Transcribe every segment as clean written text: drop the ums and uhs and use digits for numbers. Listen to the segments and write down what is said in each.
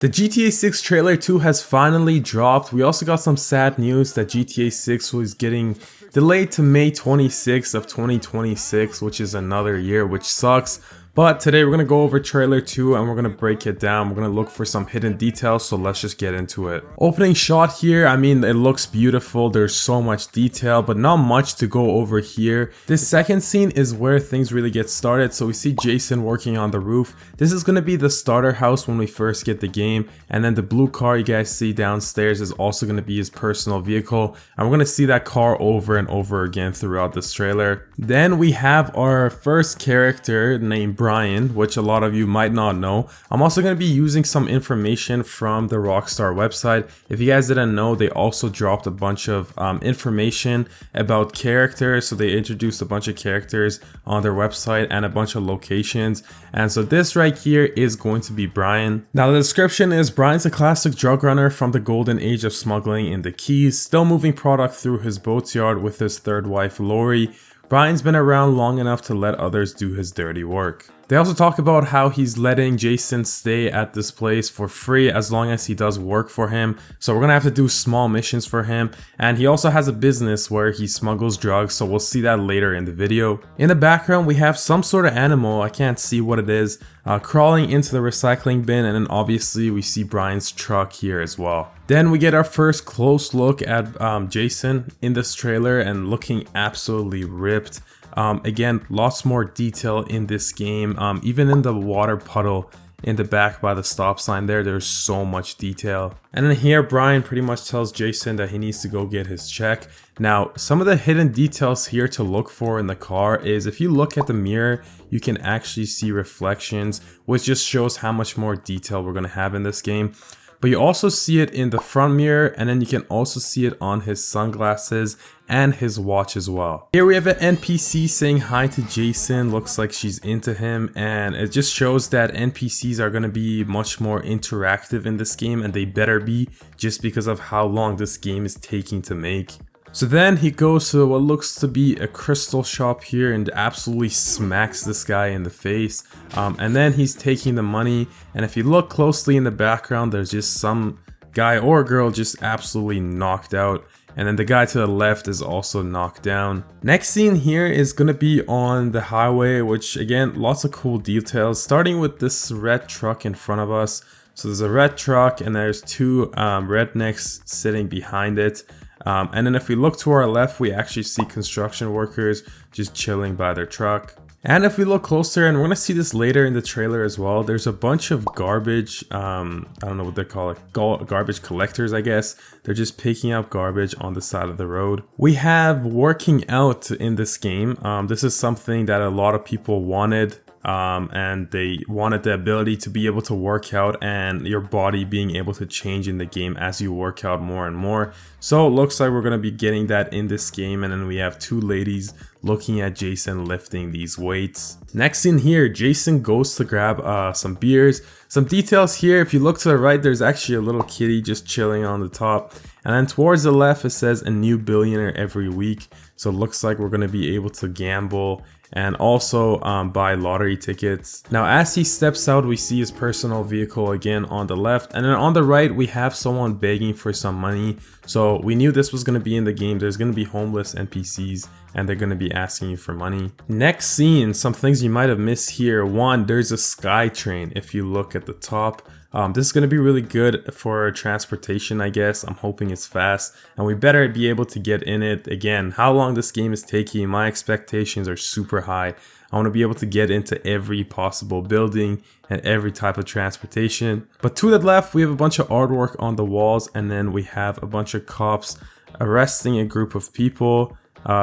The GTA 6 trailer 2 has finally dropped. We also got some sad news that GTA 6 was getting delayed to May 26th of 2026, which is another year, which sucks. But today we're going to go over trailer 2 and we're going to break it down. We're going to look for some hidden details, so let's just get into it. Opening shot here, I mean, it looks beautiful. There's so much detail, but not much to go over here. This second scene is where things really get started. So we see Jason working on the roof. This is going to be the starter house when we first get the game. And then the blue car you guys see downstairs is also going to be his personal vehicle. And we're going to see that car over and over again throughout this trailer. Then we have our first character named Brian, which a lot of you might not know. I'm also going to be using some information from the Rockstar website. If you guys didn't know, they also dropped a bunch of information about characters. So they introduced a bunch of characters on their website and a bunch of locations. And so this right here is going to be Brian. Now the description is Brian's a classic drug runner from the golden age of smuggling in the Keys, still moving product through his boat's yard with his third wife Lori. Brian's been around long enough to let others do his dirty work. They also talk about how he's letting Jason stay at this place for free as long as he does work for him. So we're gonna have to do small missions for him. And he also has a business where he smuggles drugs, so we'll see that later in the video. In the background, we have some sort of animal, I can't see what it is, crawling into the recycling bin, and then obviously we see Brian's truck here as well. Then we get our first close look at Jason in this trailer and looking absolutely ripped. Again, lots more detail in this game, even in the water puddle in the back by the stop sign there's so much detail. And then here Brian pretty much tells Jason that he needs to go get his check. Now some of the hidden details here to look for in the car is if you look at the mirror, you can actually see reflections, which just shows how much more detail we're going to have in this game. But you also see it in the front mirror, and then you can also see it on his sunglasses and his watch as well. Here we have an NPC saying hi to Jason, looks like she's into him, and it just shows that NPCs are going to be much more interactive in this game, and they better be, just because of how long this game is taking to make. So then he goes to what looks to be a crystal shop here and absolutely smacks this guy in the face. And then he's taking the money, and if you look closely in the background, there's just some guy or girl just absolutely knocked out. And then the guy to the left is also knocked down. Next scene here is going to be on the highway, which again, lots of cool details, starting with this red truck in front of us. So there's a red truck and there's two rednecks sitting behind it. And then if we look to our left, we actually see construction workers just chilling by their truck. And if we look closer, and we're going to see this later in the trailer as well, there's a bunch of garbage, I don't know what they call it, garbage collectors, I guess. They're just picking up garbage on the side of the road. We have working out in this game. This is something that a lot of people wanted. And they wanted the ability to be able to work out and your body being able to change in the game as you work out more and more. So it looks like we're going to be getting that in this game, and then we have two ladies looking at Jason lifting these weights. Next in here, Jason goes to grab some beers. Some details here, if you look to the right, there's actually a little kitty just chilling on the top. And then towards the left, it says a new billionaire every week. So it looks like we're going to be able to gamble and also buy lottery tickets. Now as he steps out, we see his personal vehicle again on the left, and then on the right we have someone begging for some money. So we knew this was going to be in the game. There's going to be homeless NPCs and they're going to be asking you for money. Next scene, some things you might have missed here. One, there's a sky train if you look at the top. This is going to be really good for transportation, I guess. I'm hoping it's fast and we better be able to get in it. Again, how long this game is taking, my expectations are super high. I want to be able to get into every possible building and every type of transportation. But to the left, we have a bunch of artwork on the walls, and then we have a bunch of cops arresting a group of people.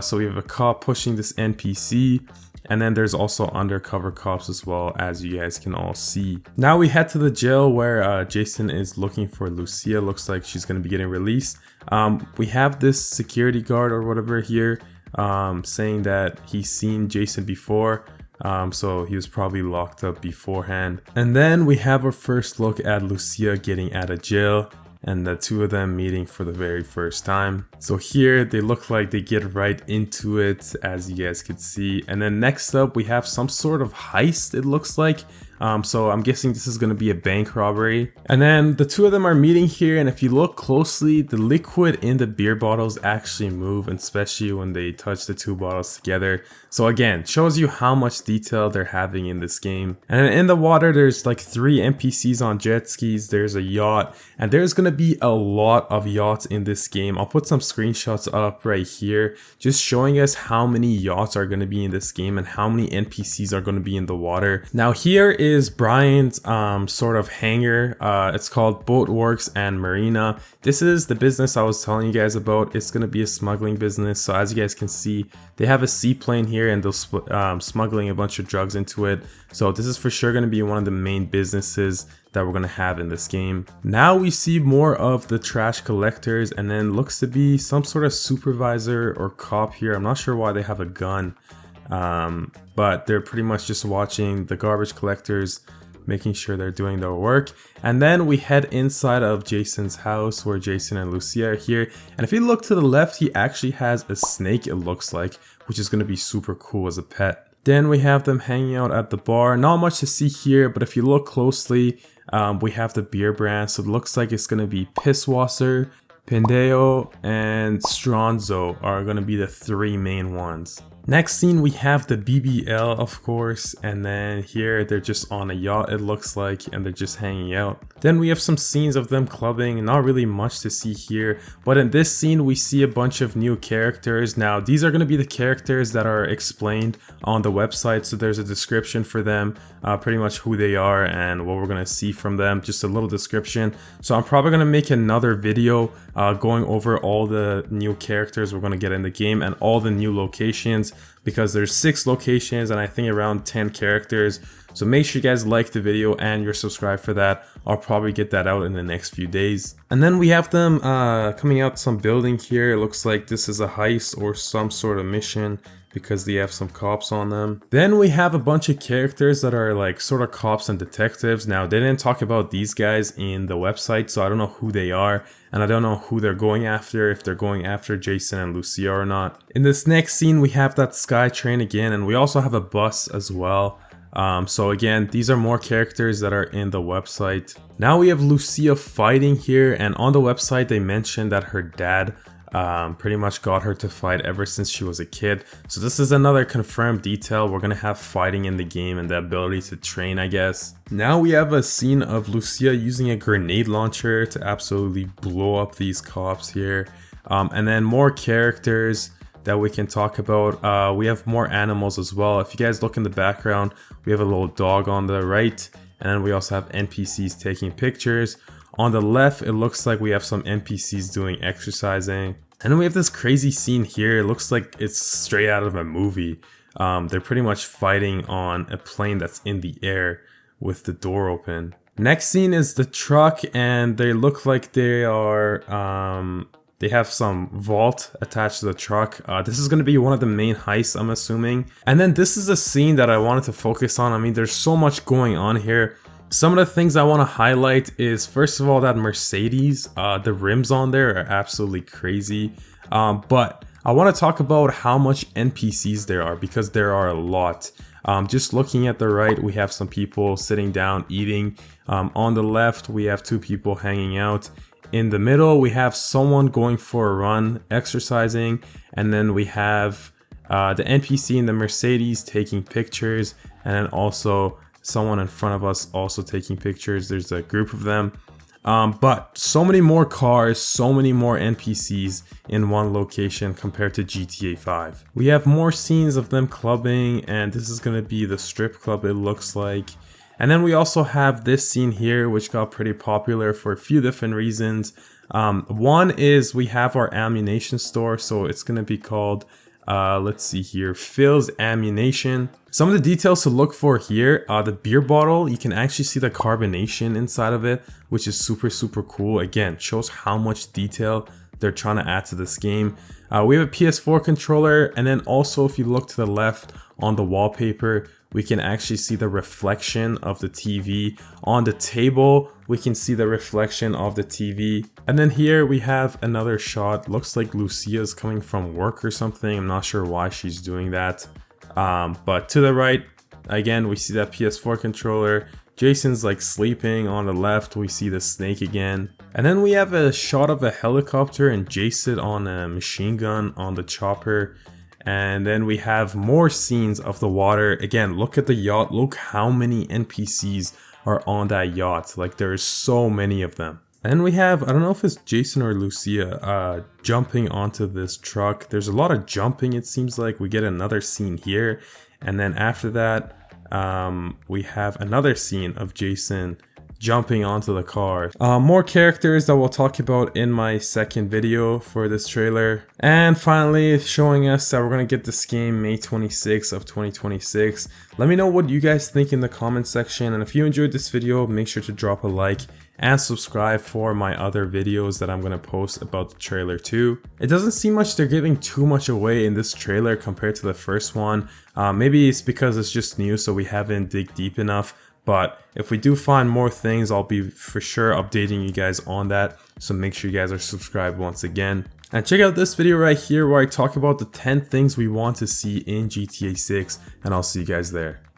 So we have a cop pushing this NPC. And then there's also undercover cops as well, as you guys can all see. Now we head to the jail where Jason is looking for Lucia. Looks like she's going to be getting released. We have this security guard or whatever here saying that he's seen Jason before. So he was probably locked up beforehand. And then we have our first look at Lucia getting out of jail, and the two of them meeting for the very first time. So here they look like they get right into it, as you guys could see. And then next up we have some sort of heist, it looks like. So I'm guessing this is going to be a bank robbery. And then the two of them are meeting here, and if you look closely, the liquid in the beer bottles actually move, especially when they touch the two bottles together. So again, shows you how much detail they're having in this game. And in the water, there's like 3 NPCs on jet skis, there's a yacht, and there's going to be a lot of yachts in this game. I'll put some screenshots up right here, just showing us how many yachts are going to be in this game and how many NPCs are going to be in the water. Now here is Brian's sort of hangar. It's called Boatworks and Marina. This is the business I was telling you guys about. It's going to be a smuggling business. So as you guys can see, they have a seaplane here and they're smuggling a bunch of drugs into it. So this is for sure going to be one of the main businesses that we're going to have in this game. Now we see more of the trash collectors, and then looks to be some sort of supervisor or cop here. I'm not sure why they have a gun, but they're pretty much just watching the garbage collectors, making sure they're doing their work. And then we head inside of Jason's house where Jason and Lucia are here. And if you look to the left, he actually has a snake, it looks like, which is going to be super cool as a pet. Then we have them hanging out at the bar. Not much to see here, but if you look closely, we have the beer brand. So it looks like it's going to be Pisswasser, Pendeo, and Stronzo are going to be the 3 main ones. Next scene, we have the BBL, of course, and then here they're just on a yacht, it looks like, and they're just hanging out. Then we have some scenes of them clubbing, not really much to see here, but in this scene we see a bunch of new characters. Now these are going to be the characters that are explained on the website, so there's a description for them, pretty much who they are and what we're going to see from them, just a little description. So I'm probably going to make another video going over all the new characters we're going to get in the game and all the new locations, because there's 6 locations and I think around 10 characters. So make sure you guys like the video and you're subscribed for that. I'll probably get that out in the next few days. And then we have them coming out some building here. It looks like this is a heist or some sort of mission, because they have some cops on them. Then we have a bunch of characters that are like sort of cops and detectives. Now they didn't talk about these guys in the website, so I don't know who they are, and I don't know who they're going after, if they're going after Jason and Lucia or not. In this next scene we have that sky train again, and we also have a bus as well. So again, these are more characters that are in the website. Now we have Lucia fighting here, and on the website they mentioned that her dad pretty much got her to fight ever since she was a kid. So this is another confirmed detail. We're gonna have fighting in the game and the ability to train, I guess. Now we have a scene of Lucia using a grenade launcher to absolutely blow up these cops here. And then more characters that we can talk about. We have more animals as well. If you guys look in the background, we have a little dog on the right, and then we also have NPCs taking pictures. On the left, it looks like we have some NPCs doing exercising. And then we have this crazy scene here. It looks like it's straight out of a movie. They're pretty much fighting on a plane that's in the air with the door open. Next scene is the truck, and they look like they are... they have some vault attached to the truck. This is going to be one of the main heists, I'm assuming. And then this is a scene that I wanted to focus on. I mean, there's so much going on here. Some of the things I want to highlight is, first of all, that Mercedes, the rims on there are absolutely crazy. But I want to talk about how much NPCs there are, because there are a lot. Just looking at the right, we have some people sitting down eating. On the left, we have 2 people hanging out. In the middle, we have someone going for a run, exercising. And then we have the NPC in the Mercedes taking pictures, and then also someone in front of us also taking pictures. There's a group of them. But so many more cars, so many more NPCs in one location compared to GTA 5. We have more scenes of them clubbing, and this is going to be the strip club, it looks like. And then we also have this scene here, which got pretty popular for a few different reasons. One is we have our ammunition store, so it's going to be called let's see here, Phil's Ammunition. Some of the details to look for here, the beer bottle, you can actually see the carbonation inside of it, which is super cool. Again, shows how much detail they're trying to add to this game. We have a PS4 controller, and then also if you look to the left on the wallpaper, we can actually see the reflection of the TV. On the table, we can see the reflection of the TV. And then here we have another shot. Looks like Lucia's coming from work or something. I'm not sure why she's doing that. But to the right, Again, we see that PS4 controller. Jason's like sleeping on the left. We see the snake again. And then we have a shot of a helicopter and Jason on a machine gun on the chopper. And then we have more scenes of the water. Again, look at the yacht. Look how many NPCs are on that yacht. Like, there's so many of them. And we have, I don't know if it's Jason or Lucia, jumping onto this truck. There's a lot of jumping, it seems like. We get another scene here. And then after that, we have another scene of Jason jumping onto the car. More characters that we'll talk about in my second video for this trailer. And finally, showing us that we're going to get this game May 26th of 2026. Let me know what you guys think in the comment section. And if you enjoyed this video, make sure to drop a like and subscribe for my other videos that I'm going to post about the trailer too. It doesn't seem much they're giving too much away in this trailer compared to the first one. Maybe it's because it's just new, so we haven't dig deep enough. But if we do find more things, I'll be for sure updating you guys on that. So make sure you guys are subscribed once again. And check out this video right here where I talk about the 10 things we want to see in GTA 6. And I'll see you guys there.